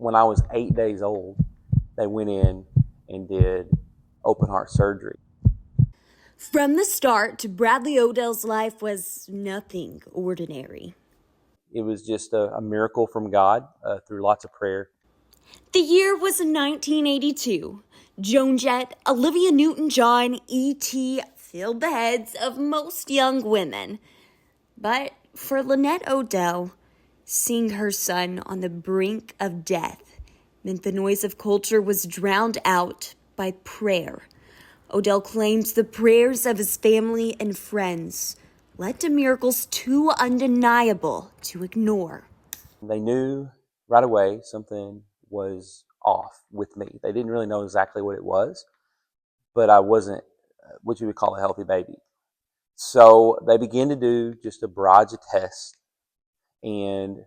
when I was 8 days old, they went in and did open heart surgery. From the start, Bradley Odell's life was nothing ordinary. It was just a miracle from God through lots of prayer. The year was 1982. Joan Jett, Olivia Newton-John, E.T. filled the heads of most young women. But for Lynette Odell, seeing her son on the brink of death meant the noise of culture was drowned out by prayer. Odell claims the prayers of his family and friends led to miracles too undeniable to ignore. They knew right away something was off with me. They didn't really know exactly what it was, but I wasn't what you would call a healthy baby. So they began to do just a barrage of tests, and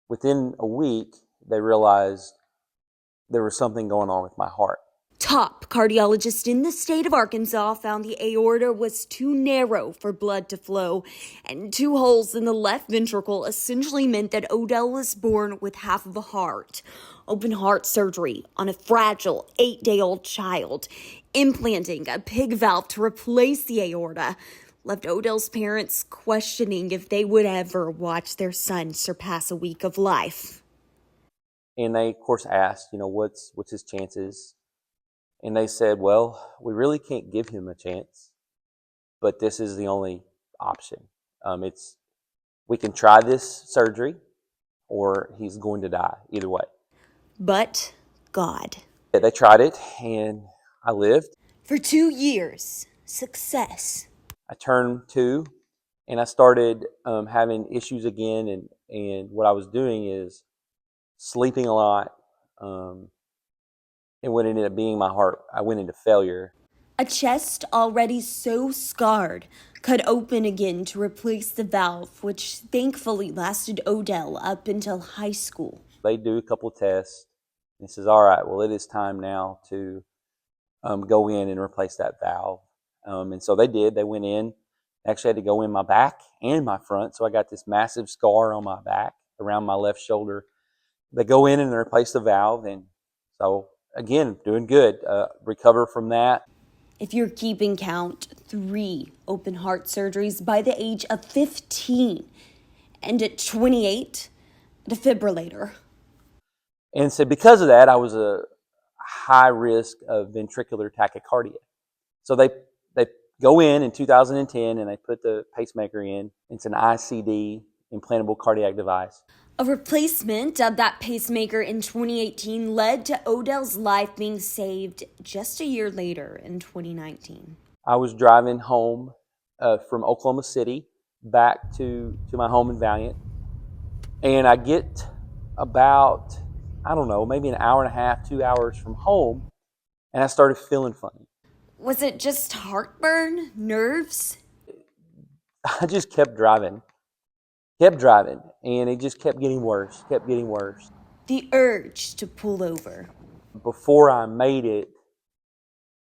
within a week, they realized there was something going on with my heart. Top cardiologist in the state of Arkansas found the aorta was too narrow for blood to flow, and 2 holes in the left ventricle essentially meant that Odell was born with half of a heart. Open heart surgery on a fragile 8-day-old child, implanting a pig valve to replace the aorta, left Odell's parents questioning if they would ever watch their son surpass a week of life. And they, of course, asked, what's his chances? And they said, well, we really can't give him a chance, but this is the only option. We can try this surgery, or he's going to die, either way. But God. They tried it, and I lived. For 2 years, success. I turned 2, and I started having issues again, and what I was doing is sleeping a lot, and what ended up being my heart, I went into failure. A chest already so scarred cut open again to replace the valve, which thankfully lasted Odell up until high school. They do a couple of tests, and he says, all right, well, it is time now to go in and replace that valve. And so they did. They went in. Actually had to go in my back and my front, so I got this massive scar on my back around my left shoulder. They go in and replace the valve, and so again, doing good. Recover from that. If you're keeping count, 3 open heart surgeries by the age of 15. And at 28, a defibrillator. And so because of that, I was a high risk of ventricular tachycardia. So they go in 2010 and they put the pacemaker in. It's an ICD, implantable cardiac device. A replacement of that pacemaker in 2018 led to Odell's life being saved just a year later in 2019. I was driving home from Oklahoma City back to my home in Valiant, and I get about, maybe an hour and a half, 2 hours from home, and I started feeling funny. Was it just heartburn, nerves? I just kept driving, and it just kept getting worse. The urge to pull over. Before I made it,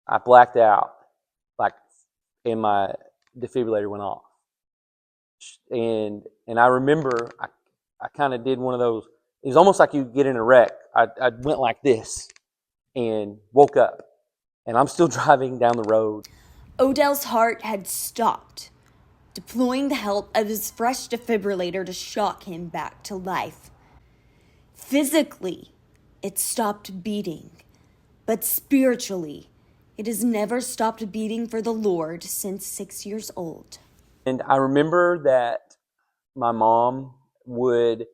I blacked out, and my defibrillator went off. And I remember I kind of did one of those. It was almost like you get in a wreck. I went like this and woke up, and I'm still driving down the road. Odell's heart had stopped, deploying the help of his fresh defibrillator to shock him back to life. Physically, it stopped beating, but spiritually, it has never stopped beating for the Lord since 6 years old. And I remember that my mom would,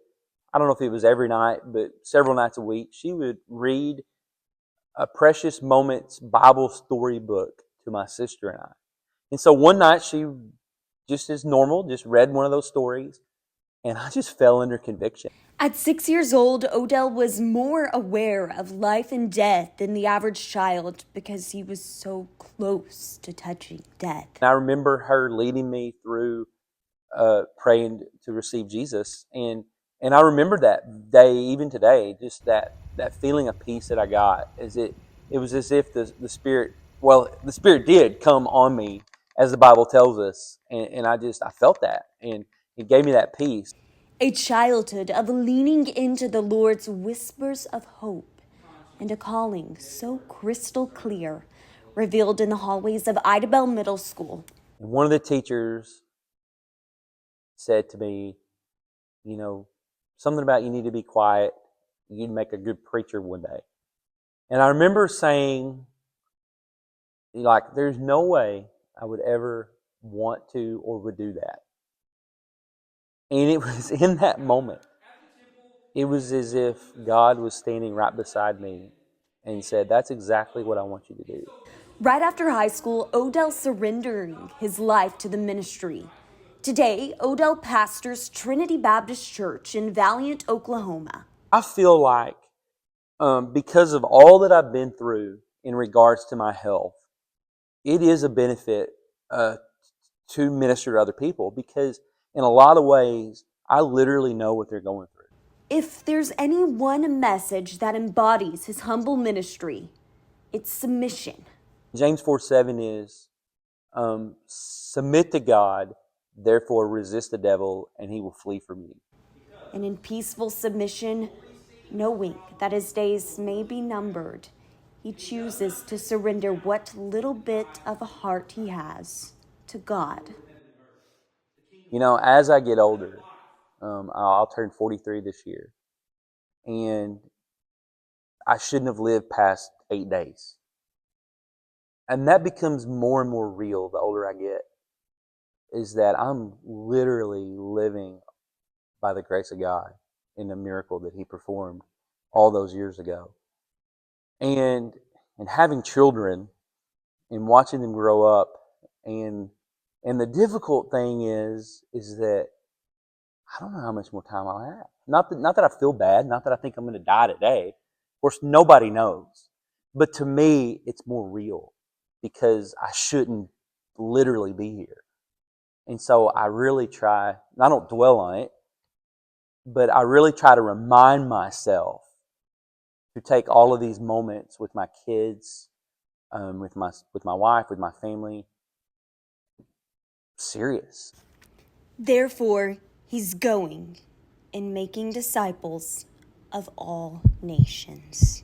I don't know if it was every night, but several nights a week, she would read a Precious Moments Bible story book to my sister and I. And so one night she, just as normal, just read one of those stories, and I just fell under conviction. At 6 years old, Odell was more aware of life and death than the average child because he was so close to touching death. And I remember her leading me through praying to receive Jesus. And I remember that day, even today, just that feeling of peace that I got. It was as if the Spirit, the Spirit did come on me, as the Bible tells us. And I felt that. And it gave me that peace. A childhood of leaning into the Lord's whispers of hope and a calling so crystal clear, revealed in the hallways of Idabel Middle School. And one of the teachers said to me, something about you need to be quiet. You'd make a good preacher one day. And I remember saying, there's no way I would ever want to or would do that. And it was in that moment, it was as if God was standing right beside me and said, that's exactly what I want you to do. Right after high school, Odell surrendering his life to the ministry. Today, Odell pastors Trinity Baptist Church in Valiant, Oklahoma. I feel like because of all that I've been through in regards to my health, it is a benefit to minister to other people because in a lot of ways, I literally know what they're going through. If there's any one message that embodies his humble ministry, it's submission. James 4:7 is submit to God, therefore resist the devil, and he will flee from you. And in peaceful submission, knowing that his days may be numbered, he chooses to surrender what little bit of a heart he has to God. As I get older, I'll turn 43 this year, and I shouldn't have lived past 8 days. And that becomes more and more real the older I get, is that I'm literally living by the grace of God in the miracle that he performed all those years ago. And having children and watching them grow up, and the difficult thing is that I don't know how much more time I'll have. Not that I feel bad, not that I think I'm going to die today. Of course, nobody knows. But to me, it's more real because I shouldn't literally be here. And so I really try, and I don't dwell on it, but I really try to remind myself to take all of these moments with my kids, with my wife, with my family, serious. Therefore, he's going and making disciples of all nations.